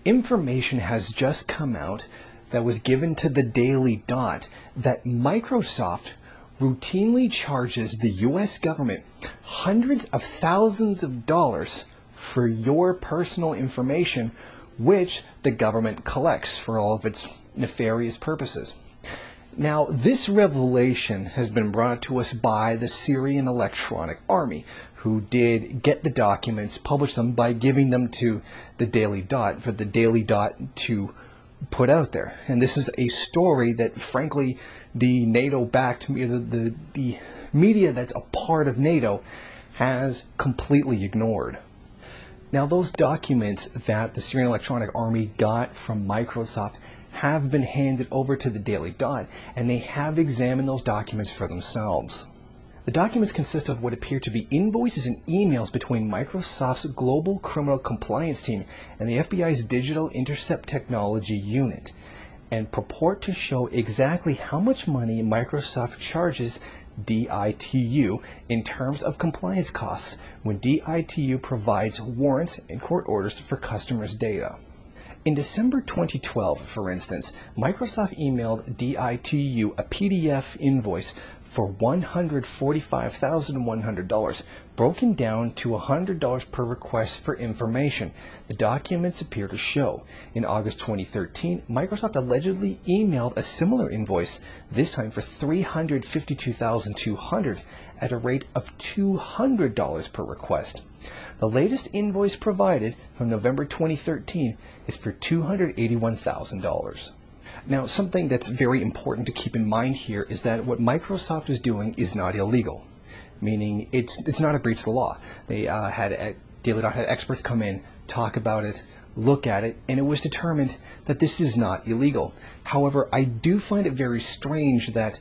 Information has just come out that was given to the Daily Dot that Microsoft routinely charges the US government hundreds of thousands of dollars for your personal information, which the government collects for all of its nefarious purposes. Now, this revelation has been brought to us by the Syrian Electronic Army, who did get the documents, publish them by giving them to the Daily Dot for the Daily Dot to put out there. And this is a story that, frankly, the NATO-backed, the media that's a part of NATO has completely ignored. Now, those documents that the Syrian Electronic Army got from Microsoft have been handed over to the Daily Dot, and they have examined those documents for themselves. The documents consist of what appear to be invoices and emails between Microsoft's Global Criminal Compliance Team and the FBI's Digital Intercept Technology Unit, and purport to show exactly how much money Microsoft charges DITU in terms of compliance costs when DITU provides warrants and court orders for customers' data. In December 2012, for instance, Microsoft emailed DITU a PDF invoice for $145,100, broken down to $100 per request for information. The documents appear to show. In August 2013, Microsoft allegedly emailed a similar invoice, this time for $352,200 at a rate of $200 per request. The latest invoice provided from November 2013 is for $281,000. Now, something that's very important to keep in mind here is that what Microsoft is doing is not illegal, meaning it's not a breach of the law. They Daily Dot had experts come in, talk about it, look at it, and it was determined that this is not illegal. However, I do find it very strange that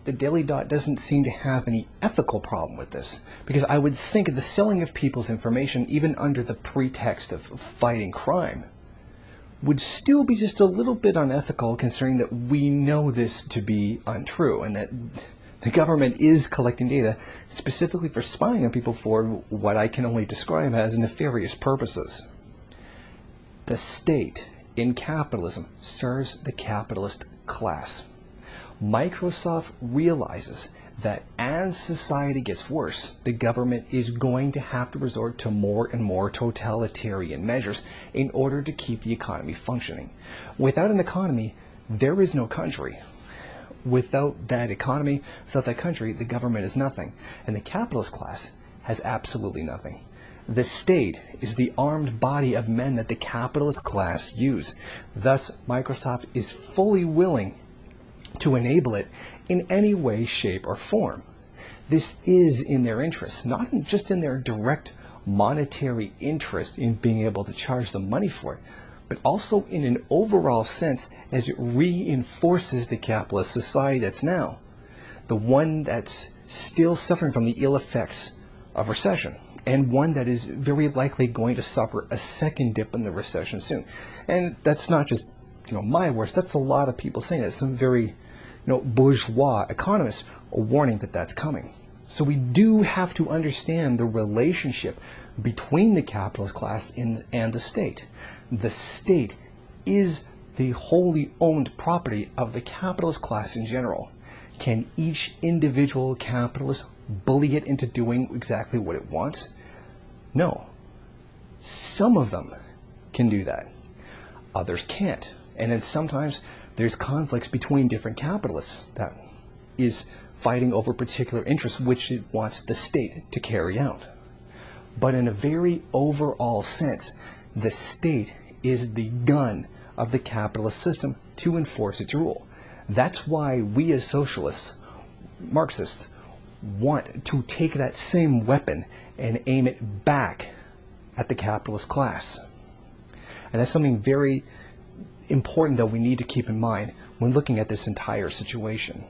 the Daily Dot doesn't seem to have any ethical problem with this, because I would think the selling of people's information, even under the pretext of fighting crime, would still be just a little bit unethical, considering that we know this to be untrue and that the government is collecting data specifically for spying on people for what I can only describe as nefarious purposes. The state in capitalism serves the capitalist class. Microsoft realizes that as society gets worse, the government is going to have to resort to more and more totalitarian measures in order to keep the economy functioning. Without an economy, there is no country. Without that economy, without that country, the government is nothing. And the capitalist class has absolutely nothing. The state is the armed body of men that the capitalist class use. Thus, Microsoft is fully willing to enable it in any way, shape, or form. This is in their interest, not just in their direct monetary interest in being able to charge them money for it, but also in an overall sense as it reinforces the capitalist society that's now, the one that's still suffering from the ill effects of recession, and one that is very likely going to suffer a second dip in the recession soon. And that's not just my words, that's a lot of people saying that. Some very bourgeois economists are warning that that's coming. So we do have to understand the relationship between the capitalist class and the state. The state is the wholly owned property of the capitalist class in general. Can each individual capitalist bully it into doing exactly what it wants? No. Some of them can do that. Others can't. And then sometimes there's conflicts between different capitalists that is fighting over particular interests which it wants the state to carry out. But in a very overall sense, the state is the gun of the capitalist system to enforce its rule. That's why we as socialists, Marxists, want to take that same weapon and aim it back at the capitalist class. And that's something very important that we need to keep in mind when looking at this entire situation.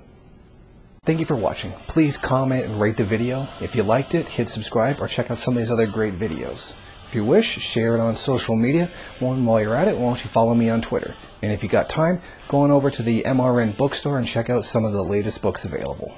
Thank you for watching. Please comment and rate the video. If you liked it, hit subscribe or check out some of these other great videos. If you wish, share it on social media. While you're at it, why don't you follow me on Twitter? And if you got time, go on over to the MRN bookstore and check out some of the latest books available.